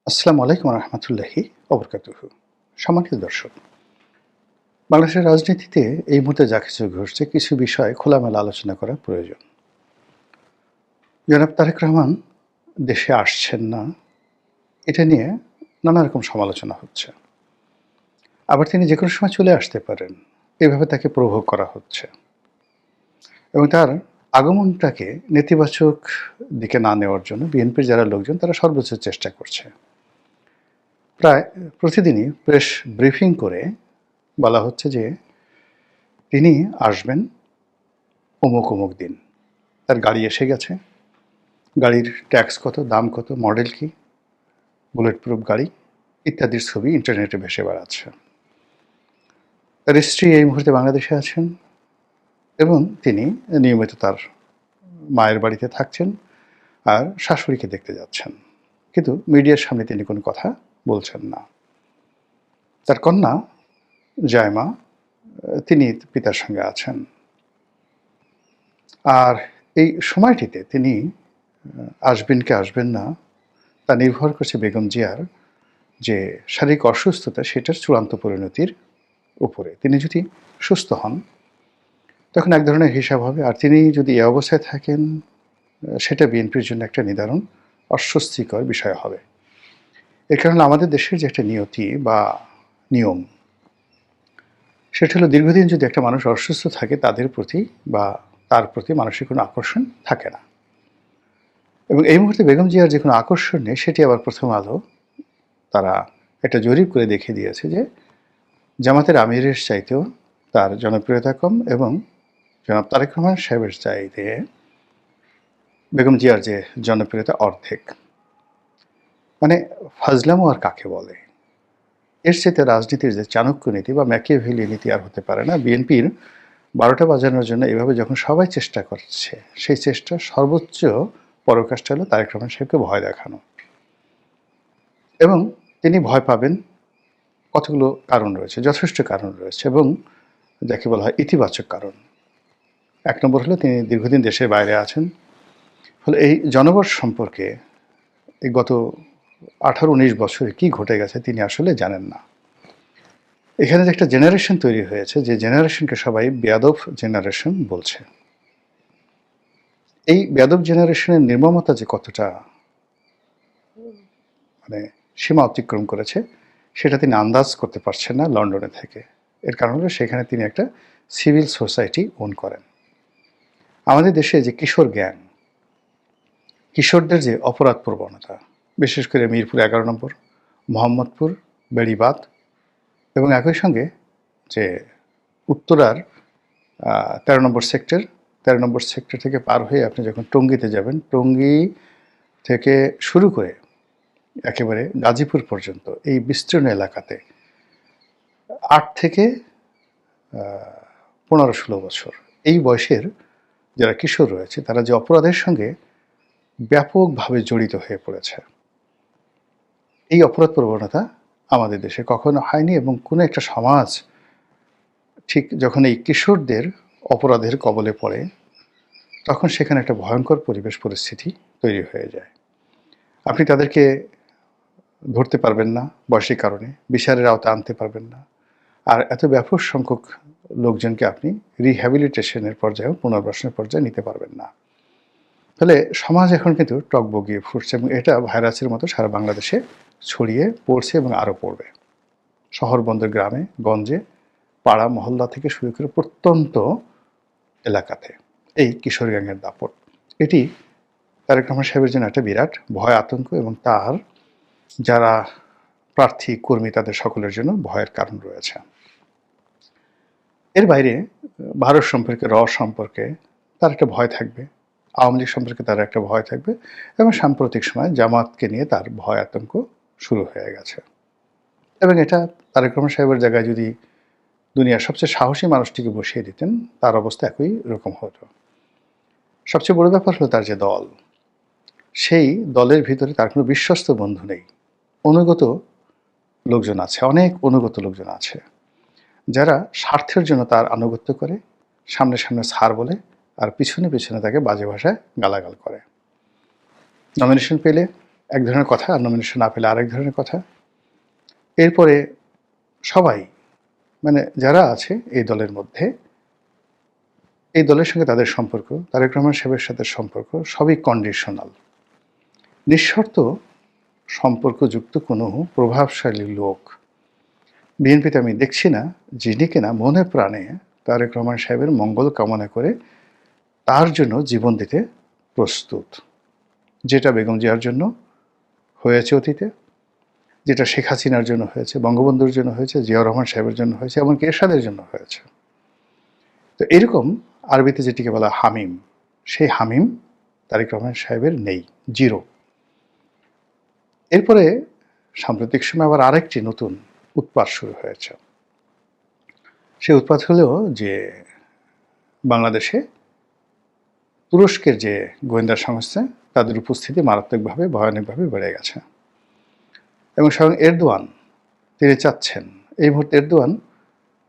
আসসালামু আলাইকুম রহমতুল্লাহি অবরকাতুহু। সম্মানিত দর্শক, বাংলাদেশের রাজনীতিতে এই মুহূর্তে যা কিছু ঘটছে কিছু বিষয় খোলামেলা আলোচনা করা প্রয়োজন। জনাব তারেক রহমান দেশে আসছেন না, এটা নিয়ে নানা রকম সমালোচনা হচ্ছে। আবার তিনি যে কোনো সময় চলে আসতে পারেন, এভাবে তাকে প্রভোগ করা হচ্ছে এবং তার আগমনটাকে নেতিবাচক দিকে না নেওয়ার জন্য বিএনপির যারা লোকজন তারা সর্বোচ্চ চেষ্টা করছে। প্রায় প্রতিদিনই প্রেস ব্রিফিং করে বলা হচ্ছে যে তিনি আসবেন অমুক অমুক দিন। তার গাড়ি এসে গেছে, গাড়ির ট্যাক্স কত, দাম কত, মডেল কি, বুলেট প্রুফ গাড়ি ইত্যাদির ছবি ইন্টারনেটে ভেসে বেড়াচ্ছে। তার স্ত্রী এই মুহূর্তে বাংলাদেশে আছেন এবং তিনি নিয়মিত তার মায়ের বাড়িতে থাকছেন আর শাশুড়িকে দেখতে যাচ্ছেন, কিন্তু মিডিয়ার সামনে তিনি কোনো কথা বলছেন না। তার কন্যা জায়মা, তিনি পিতার সঙ্গে আছেন। আর এই সময়টিতে তিনি আসবেন কি আসবেন না তা নির্ভর করছে বেগম জিয়ার যে শারীরিক অসুস্থতা সেটার চূড়ান্ত পরিণতির উপরে। তিনি যদি সুস্থ হন তখন এক ধরনের হিসাব হবে, আর তিনি যদি এই অবস্থায় থাকেন সেটা বিএনপির জন্য একটা নিদারুণ অস্বস্তিকর বিষয় হবে। এর কারণে আমাদের দেশের যে একটা নিয়তি বা নিয়ম, সেটা হলো দীর্ঘদিন যদি একটা মানুষ অসুস্থ থাকে তাদের প্রতি বা তার প্রতি মানুষের কোনো আকর্ষণ থাকে না। এবং এই মুহূর্তে বেগম জিয়ার যে কোনো আকর্ষণ নেই, সেটি আবার প্রথম আলো তারা একটা জরিপ করে দেখিয়ে দিয়েছে যে জামাতের আমিরের চাইতেও তার জনপ্রিয়তা কম এবং জনাব তারেক রহমান সাহেবের চাইতে বেগম জিয়ার যে জনপ্রিয়তা অর্ধেক। মানে ফাজলামো আর কাকে বলে? এর চাইতে রাজনীতির যে চাণক্য নীতি বা ম্যাকিয়াভেলি নীতি আর হতে পারে না। বিএনপির ১২টা বাজানোর জন্য এভাবে যখন সবাই চেষ্টা করছে, সেই চেষ্টা সর্বোচ্চ পরাকাষ্ঠা হলো তারেক রহমান সাহেবকে ভয় দেখানো। এবং তিনি ভয় পাবেন কতগুলো কারণ রয়েছে, যথেষ্ট কারণ রয়েছে এবং যাকে বলা হয় ইতিবাচক কারণ। ১ নম্বর হলো তিনি দীর্ঘদিন দেশের বাইরে আছেন। ফলে এই জনবল সম্পর্কে এই গত ১৮-১৯ বছরে কী ঘটে গেছে তিনি আসলে জানেন না। এখানে যে একটা জেনারেশন তৈরি হয়েছে, যে জেনারেশনকে সবাই বেয়াদব জেনারেশন বলছে। এই বেয়াদব জেনারেশনের নির্মমতা যে কতটা মানে সীমা অতিক্রম করেছে সেটা তিনি আন্দাজ করতে পারছেন না লন্ডনে থেকে। এর কারণ হলো সেখানে তিনি একটা সিভিল সোসাইটি ওন করেন। আমাদের দেশে যে কিশোর গ্যাং, কিশোরদের যে অপরাধ প্রবণতা, বিশেষ করে মিরপুর ১১ নম্বর, মোহাম্মদপুর, বেড়িবাঁধ এবং একই সঙ্গে যে উত্তরার ১৩ নম্বর সেক্টর, ১৩ নম্বর সেক্টর থেকে পার হয়ে আপনি যখন টঙ্গীতে যাবেন, টঙ্গী থেকে শুরু করে একেবারে গাজীপুর পর্যন্ত এই বিস্তীর্ণ এলাকাতে ৮ থেকে ১৫-১৬ বছর এই বয়সের যারা কিশোর রয়েছে তারা যে অপরাধের সঙ্গে ব্যাপকভাবে জড়িত হয়ে পড়েছে, এই অপরাধ প্রবণতা আমাদের দেশে কখনো হয়নি। এবং কোনো একটা সমাজ ঠিক যখন এই কিশোরদের অপরাধের কবলে পড়ে তখন সেখানে একটা ভয়ঙ্কর পরিবেশ পরিস্থিতি তৈরি হয়ে যায়। আপনি তাদেরকে ধরতে পারবেন না বয়সের কারণে, বিচারের আওতায় আনতে পারবেন না, আর এত ব্যাপক সংখ্যক লোকজনকে আপনি রিহ্যাবিলিটেশনের পর্যায়েও পুনর্বাসনের পর্যায়ে নিতে পারবেন না। ফলে সমাজ এখন কিন্তু টগবগিয়ে ফুটছে এবং এটা ভাইরাসের মতো সারা বাংলাদেশে ছড়িয়ে পড়ছে এবং আরও পড়বে। শহর বন্দর, গ্রামে গঞ্জে, পাড়া মহল্লা থেকে শুরু করে প্রত্যন্ত এলাকাতে এই কিশোর গ্যাংয়ের দাপট, এটি তারেক রহমান সাহেবের জন্য একটা বিরাট ভয়, আতঙ্ক এবং তার যারা প্রার্থী কর্মী তাদের সকলের জন্য ভয়ের কারণ রয়েছে। এর বাইরে ভারত সম্পর্কে, সম্পর্কে তার একটা ভয় থাকবে, আওয়ামী লীগ সম্পর্কে তার একটা ভয় থাকবে এবং সাম্প্রতিক সময় জামাতকে নিয়ে তার ভয় আতঙ্ক শুরু হয়ে গেছে। এবং এটা তারেক রহমান সাহেবের জায়গায় যদি দুনিয়ার সবচেয়ে সাহসী মানুষটিকে বসিয়ে দিতেন তার অবস্থা একই রকম হতো। সবচেয়ে বড় ব্যাপার হলো তার যে দল, সেই দলের ভিতরে তার কোনো বিশ্বস্ত বন্ধু নেই। অনুগত লোকজন আছে, অনেক অনুগত লোকজন আছে যারা স্বার্থের জন্য তার আনুগত্য করে, সামনে সামনে ছাড় বলে আর পিছনে পিছনে তাকে বাজে ভাষায় গালাগাল করে। নমিনেশন পেলে এক ধরনের কথা, আর নমিনেশন না পেলে আরেক ধরনের কথা। এরপরে সবাই, মানে যারা আছে এই দলের মধ্যে, এই দলের সঙ্গে তাদের সম্পর্ক, তারেক রহমান সাহেবের সাথে সম্পর্ক সবই কন্ডিশনাল। নিঃশর্ত সম্পর্কযুক্ত কোনো প্রভাবশালী লোক বিএনপিতে আমি দেখছি না, যিনি কিনা মনে প্রাণে তারেক রহমান সাহেবের মঙ্গল কামনা করে তার জন্য জীবন দিতে প্রস্তুত। যেটা বেগম জিয়ার জন্য হয়েছে অতীতে, যেটা শেখ হাসিনার জন্য হয়েছে, বঙ্গবন্ধুর জন্য হয়েছে, জিয়াউর রহমান সাহেবের জন্য হয়েছে, এমনকি এরশাদের জন্য হয়েছে। তো এরকম আরবিতে যেটিকে বলা হামিম, সেই হামিম তারেক রহমান সাহেবের নেই, জিরো। এরপরে সাম্প্রতিক সময় আবার আরেকটি নতুন উৎপাত শুরু হয়েছে। সেই উৎপাত হলো যে বাংলাদেশে তুরস্কের যে গোয়েন্দা সংস্থা, তাদের উপস্থিতি মারাত্মকভাবে, ভয়ানকভাবে বেড়ে গেছে। এবং স্বয়ং এরদোয়ান তিনি চাচ্ছেন, এই মুহূর্তে এরদোয়ান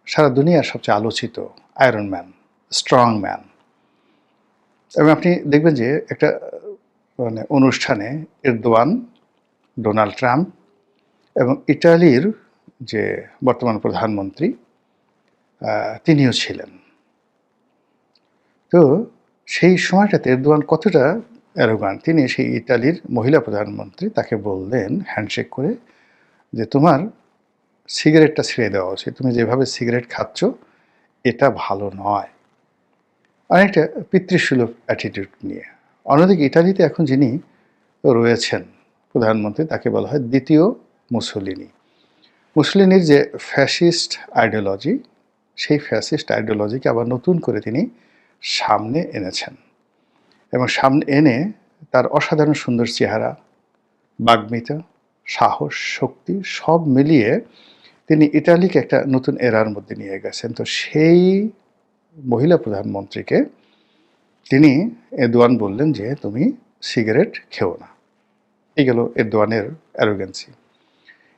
সারা দুনিয়ার সবচেয়ে আলোচিত আয়রন ম্যান, স্ট্রং ম্যান। এবং আপনি দেখবেন যে একটা মানে অনুষ্ঠানে এরদোয়ান, ডোনাল্ড ট্রাম্প এবং ইটালির যে বর্তমান প্রধানমন্ত্রী তিনিও ছিলেন। তো সেই সময়টাতে এরদোয়ান কতটা অ্যারোগান্ট, তিনি সেই ইটালির মহিলা প্রধানমন্ত্রী তাকে বললেন হ্যান্ডশেক করে যে তোমার সিগারেটটা ছেড়ে দেওয়া উচিত, তুমি যেভাবে সিগারেট খাচ্ছ এটা ভালো নয়, অনেকটা পিতৃসুলভ অ্যাটিটিউড নিয়ে। অন্যদিকে ইটালিতে এখন যিনি রয়েছেন প্রধানমন্ত্রী, তাকে বলা হয় দ্বিতীয় মুসোলিনি। মুসোলিনির যে ফ্যাসিস্ট আইডিওলজি, সেই ফ্যাসিস্ট আইডিওলজিকে আবার নতুন করে তিনি সামনে এনেছেন এবং সামনে এনে তার অসাধারণ সুন্দর চেহারা, বাগ্মিতা, সাহস, শক্তি সব মিলিয়ে তিনি ইটালিকে একটা নতুন এরার মধ্যে নিয়ে গেছেন। তো সেই মহিলা প্রধানমন্ত্রীকে তিনি এরদোয়ান বললেন যে তুমি সিগারেট খেও না। এই গেল এরদোয়ানের অ্যারোগেন্সি।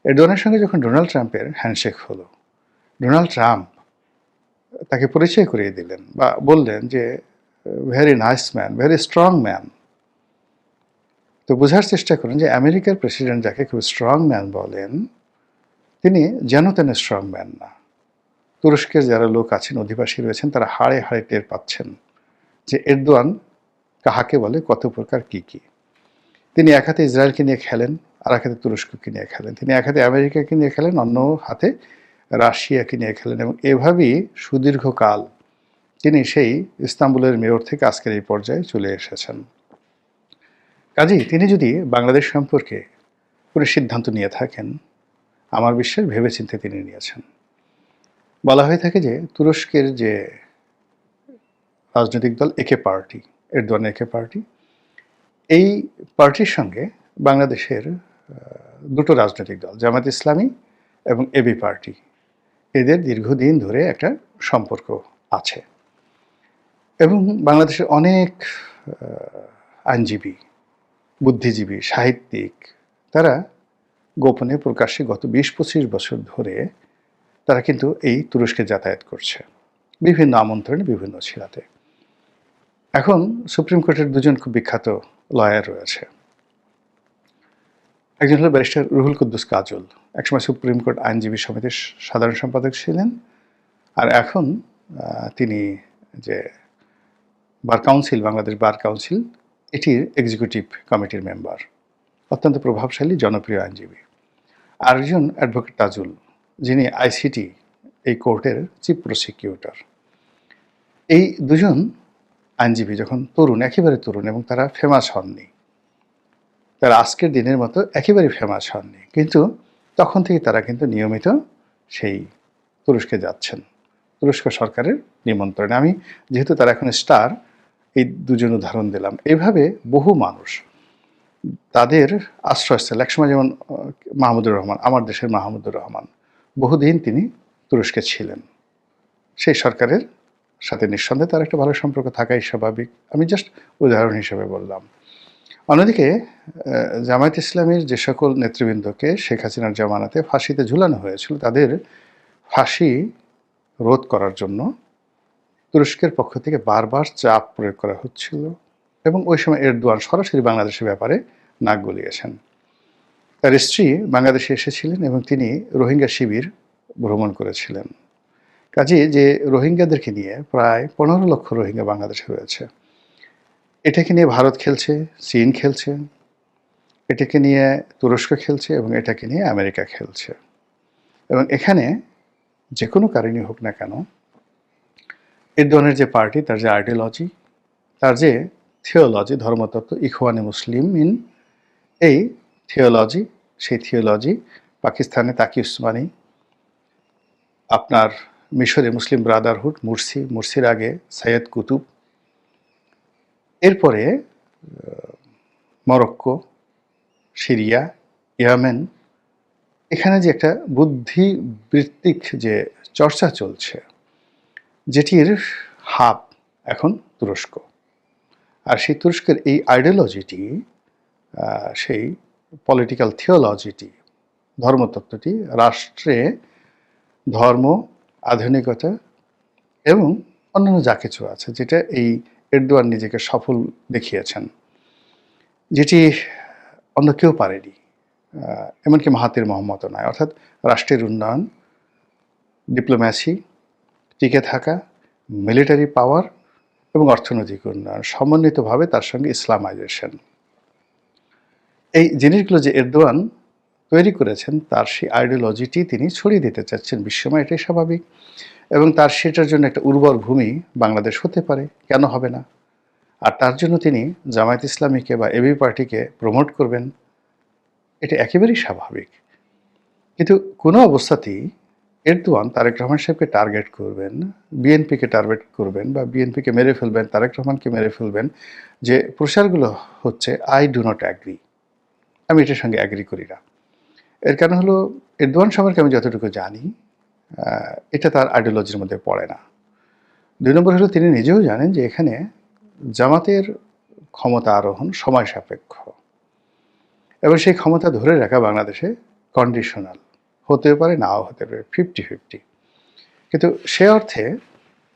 এরদোয়ানের সঙ্গে যখন ডোনাল্ড ট্রাম্পের হ্যান্ডশেক হলো, ডোনাল্ড ট্রাম্প তাকে পরিচয় করিয়ে দিলেন বা বললেন যে very nice man, very strong man. তো বোঝার চেষ্টা করেন যে আমেরিকার প্রেসিডেন্ট যাকে খুব স্ট্রং ম্যান বলেন, তিনি যেন তেন স্ট্রং ম্যান না। তুরস্কের যারা লোক আছেন, অধিবাসী রয়েছেন, তারা হাড়ে হাড়ে টের পাচ্ছেন যে এরদোয়ান কাহাকে বলে, কত প্রকার কী কী। তিনি এক হাতে ইসরায়েলকে নিয়ে খেলেন, আর এক হাতে তুরস্ককে নিয়ে খেলেন। তিনি এক হাতে আমেরিকাকে নিয়ে খেলেন, অন্য হাতে রাশিয়াকে নিয়ে খেলেন। এবং এভাবেই সুদীর্ঘকাল তিনি সেই ইস্তাম্বুলের মেয়র থেকে আজকের এই পর্যায়ে চলে এসেছেন। কাজেই তিনি যদি বাংলাদেশ সম্পর্কে কোনো সিদ্ধান্ত নিয়ে থাকেন, আমার বিশ্বাস ভেবেচিন্তে তিনি নিয়েছেন। বলা হয়ে থাকে যে তুরস্কের যে রাজনৈতিক দল একে পার্টি, এরদোয়ান একে পার্টি, এই পার্টির সঙ্গে বাংলাদেশের দুটো রাজনৈতিক দল, জামায়াত ইসলামী এবং এবি পার্টি, এদের দীর্ঘদিন ধরে একটা সম্পর্ক আছে। এবং বাংলাদেশের অনেক আইনজীবী, বুদ্ধিজীবী, সাহিত্যিক, তারা গোপনে প্রকাশ্যে গত 20-25 বছর ধরে তারা কিন্তু এই তুরস্কে যাতায়াত করছে বিভিন্ন আমন্ত্রণে, বিভিন্ন ছিলাতে। এখন সুপ্রিম কোর্টের দুজন খুব বিখ্যাত লয়ার রয়েছে। একজন হলো ব্যারিস্টার রুহুল কুদ্দুস কাজল, একসময় সুপ্রিম কোর্ট আইনজীবী সমিতির সাধারণ সম্পাদক ছিলেন, আর এখন তিনি যে bar council, Bangladesh bar council, এটির এক্সিকিউটিভ কমিটির মেম্বার, অত্যন্ত প্রভাবশালী জনপ্রিয় আইনজীবী। আরেকজন অ্যাডভোকেট তাজুল, যিনি আইসিটি এই কোর্টের চিফ প্রসিকিউটর। এই দুজন আইনজীবী যখন তরুণ, একেবারে তরুণ, এবং তারা ফেমাস হননি, তারা আজকের দিনের মতো একেবারে ফেমাস হননি, কিন্তু তখন থেকে তারা কিন্তু নিয়মিত সেই তুরস্কে যাচ্ছেন, তুরস্ক সরকারের নিমন্ত্রণে। আমি যেহেতু তারা এখন স্টার, এই দুজন উদাহরণ দিলাম। এভাবে বহু মানুষ তাদের আশ্রয়স্থল, একসময় যেমন মাহমুদুর রহমান, আমার দেশের মাহমুদুর রহমান, বহুদিন তিনি তুরস্কে ছিলেন। সেই সরকারের সাথে নিঃসন্দেহে তার একটা ভালো সম্পর্ক থাকাই স্বাভাবিক, আমি জাস্ট উদাহরণ হিসেবে বললাম। অন্যদিকে জামায়াত ইসলামীর যে সকল নেতৃবৃন্দকে শেখ হাসিনার জামানাতে ফাঁসিতে ঝুলানো হয়েছিল, তাদের ফাঁসি রোধ করার জন্য তুরস্কের পক্ষ থেকে বারবার চাপ প্রয়োগ করা হচ্ছিল, এবং ওই সময় এরদোয়ান সরাসরি বাংলাদেশের ব্যাপারে নাক গলিয়েছেন। তার স্ত্রী বাংলাদেশে এসেছিলেন এবং তিনি রোহিঙ্গা শিবির ভ্রমণ করেছিলেন। কাজেই যে রোহিঙ্গাদেরকে নিয়ে প্রায় 15 লক্ষ রোহিঙ্গা বাংলাদেশে রয়েছে, এটাকে নিয়ে ভারত খেলছে, চীন খেলছে, এটাকে নিয়ে তুরস্ক খেলছে এবং এটাকে নিয়ে আমেরিকা খেলছে। এবং এখানে যে কোনো কারণই হোক না কেন, এরদোয়ানের যে পার্টি, তার যে আইডিওলজি, তার যে থিওলজি, ধর্মতত্ত্ব, ইখওয়ানে মুসলিমিন, এই থিওলজি, সেই থিওলজি পাকিস্তানে তাকি উসমানি, আপনার মিশরে মুসলিম ব্রাদারহুড, মুরসির আগে সৈয়দ কুতুব, এরপরে মরক্কো, সিরিয়া, ইয়েমেন, এখানে যে একটা বুদ্ধিবৃত্তিক যে চর্চা চলছে, যেটির হাব এখন তুরস্ক। আর সেই তুরস্কের এই আইডিওলজিটি, সেই পলিটিক্যাল থিওলজিটি, ধর্মতত্ত্বটি রাষ্ট্রে ধর্ম, আধুনিকতা এবং অন্যান্য যা কিছু আছে, যেটা এই এরদোয়ান নিজেকে সফল দেখিয়েছেন, যেটি অন্য কেউ পারেনি, এমনকি মাহাতির মোহাম্মদও নয়। অর্থাৎ রাষ্ট্রের উন্নয়ন, ডিপ্লোম্যাসি, টিকে থাকা, মিলিটারি পাওয়ার এবং অর্থনৈতিক উন্নয়ন সমন্বিতভাবে, তার সঙ্গে ইসলামাইজেশন, এই জিনিসগুলো যে এরদোয়ান তৈরি করেছেন, তার সেই আইডিওলজিটি তিনি ছড়িয়ে দিতে চাচ্ছেন বিশ্বময়, এটাই স্বাভাবিক। এবং তার সেটার জন্য একটা উর্বর ভূমি বাংলাদেশ হতে পারে, কেন হবে না? আর তার জন্য তিনি জামায়াত ইসলামীকে বা এবি পার্টিকে প্রমোট করবেন, এটা একেবারেই স্বাভাবিক। কিন্তু কোনো অবস্থাতেই এরদোয়ান তারেক রহমান সাহেবকে টার্গেট করবেন, বিএনপিকে টার্গেট করবেন, বা বিএনপিকে মেরে ফেলবেন, তারেক রহমানকে মেরে ফেলবেন, যে প্রচারগুলো হচ্ছে, আই ডু নট অ্যাগ্রি, আমি এটার সঙ্গে অ্যাগ্রি করি না। এর কারণ হলো, এরদোয়ান সম্পর্কে আমি যতটুকু জানি, এটা তার আইডিওলজির মধ্যে পড়ে না। 2 নম্বর হলো, তিনি নিজেও জানেন যে এখানে জামাতের ক্ষমতা আরোহণ সময় সাপেক্ষ এবং সেই ক্ষমতা ধরে রাখা বাংলাদেশে কন্ডিশনাল, হতেও পারে, নাও হতে পারে, 50-50। কিন্তু সে অর্থে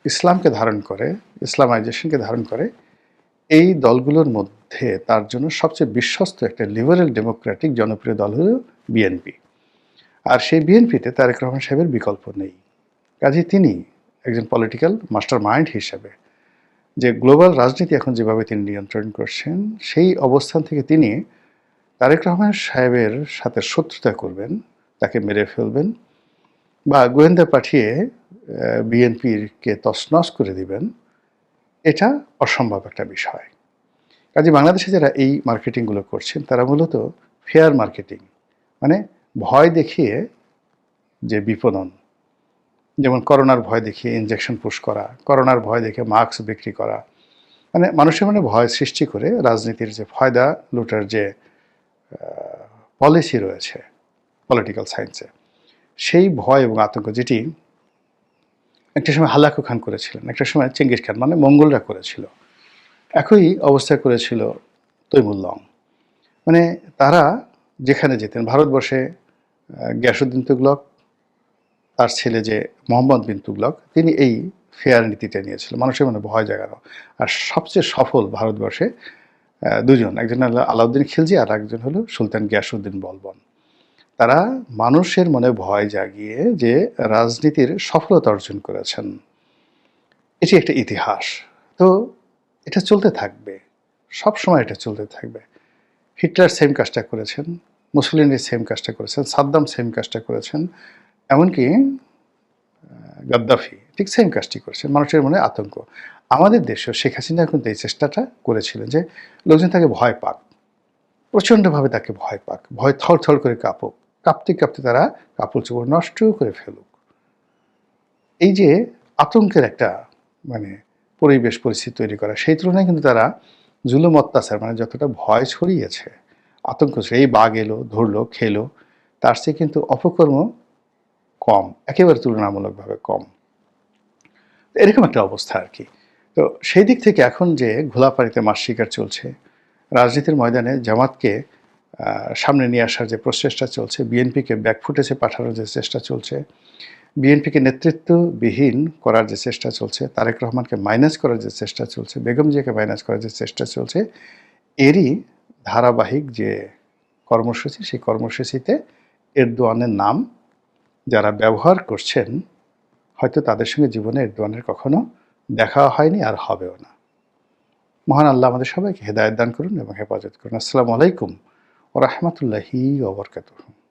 ইসলামকে ধারণ করে, ইসলামাইজেশনকে ধারণ করে, এই দলগুলোর মধ্যে তার জন্য সবচেয়ে বিশ্বস্ত একটা লিবারেল ডেমোক্রেটিক জনপ্রিয় দল হলো বিএনপি। আর সেই বিএনপিতে তারেক রহমান সাহেবের বিকল্প নেই। কাজেই তিনি একজন পলিটিক্যাল মাস্টার মাইন্ড হিসাবে, যে গ্লোবাল রাজনীতি এখন যেভাবে তিনি নিয়ন্ত্রণ করছেন, সেই অবস্থান থেকে তিনি তারেক রহমান সাহেবের সাথে শত্রুতা করবেন, তাকে মেরে ফেলবেন, বা গোয়েন্দা পাঠিয়ে বিএনপিকে তছনছ করে দিবেন, এটা অসম্ভব একটা বিষয়। কাজে বাংলাদেশে যারা এই মার্কেটিংগুলো করছেন, তারা মূলত ফেয়ার মার্কেটিং, মানে ভয় দেখিয়ে যে বিপণন, যেমন করোনার ভয় দেখিয়ে ইনজেকশন পুশ করা, করোনার ভয় দেখে মাস্ক বিক্রি করা, মানে মানুষের মনে ভয় সৃষ্টি করে রাজনীতির যে ফায়দা লুটার যে পলিসি রয়েছে পলিটিক্যাল সায়েন্সে, সেই ভয় এবং আতঙ্ক, যেটি একটা সময় হালাকু খান করেছিলেন, একটা সময় চেঙ্গিস খান, মানে মঙ্গলরা করেছিল, একই অবস্থা করেছিল তৈমুল্লং। মানে তারা যেখানে যেতেন, ভারতবর্ষে গিয়াসউদ্দিন তুগলক, তার ছেলে যে মোহাম্মদ বিন তুগলক, তিনি এই ফেয়ার নীতিটা নিয়েছিল, মানুষের মনে ভয় জাগানো। আর সবচেয়ে সফল ভারতবর্ষে দুজন, একজন হলো আলাউদ্দিন খিলজি, আর একজন হলো সুলতান গিয়াসউদ্দিন বলবন। তারা মানুষের মনে ভয় জাগিয়ে যে রাজনীতির সফলতা অর্জন করেছেন, এটি একটা ইতিহাস। তো এটা চলতে থাকবে, সব সময় এটা চলতে থাকবে। হিটলার সেম কাজটা করেছেন, মুসলিনের সেম কাজটা করেছেন, সাদ্দাম সেম কাজটা করেছেন, এমনকি গাদ্দাফি ঠিক সেম কাজটি করেছেন, মানুষের মনে আতঙ্ক। আমাদের দেশেও শেখ হাসিনা কিন্তু এই চেষ্টাটা করেছিলেন, যে লোকজন তাকে ভয় পাক, প্রচণ্ডভাবে তাকে ভয় পাক, ভয় থরথর করে কাঁপুক, কাঁপতে কাঁপতে তারা কাপড় চোপড় নষ্ট করে ফেলুক। এই যে আতঙ্কের একটা মানে পরিবেশ পরিস্থিতি তৈরি করা, সেই তুলনায় কিন্তু তারা জুলুম অত্যাচার, মানে যতটা ভয় ছড়িয়েছে, আতঙ্ক, এই বাঘ এলো, ধরলো, খেলো, তার চেয়ে কিন্তু অপকর্ম কম, একেবারে তুলনামূলকভাবে কম। এরকম একটা অবস্থা আর কি। তো সেই দিক থেকে এখন যে ঘোলাপানিতে মাছ শিকার চলছে, রাজনীতির ময়দানে জামাতকে সামনে নিয়ে আসার যে প্রচেষ্টা চলছে, বিএনপিকে ব্যাকফুটেজে পাঠানোর যে চেষ্টা চলছে, বিএনপিকে নেতৃত্ববিহীন করার যে চেষ্টা চলছে, তারেক রহমানকে মাইনাস করার যে চেষ্টা চলছে, বেগম জিয়াকে মাইনাস করার যে চেষ্টা চলছে, এরই ধারাবাহিক যে কর্মসূচি, সেই কর্মসূচিতে এরদোয়ানের নাম যারা ব্যবহার করছেন, হয়তো তাদের সঙ্গে জীবনে এরদোয়ানের কখনো দেখা হয়নি আর হবেও না। মহান আল্লাহ আমাদের সবাইকে হেদায়েত দান করুন এবং হেফাজত করুন। আসসালামু আলাইকুম ওয়া রাহমাতুল্লাহি ওয়া বারাকাতুহু।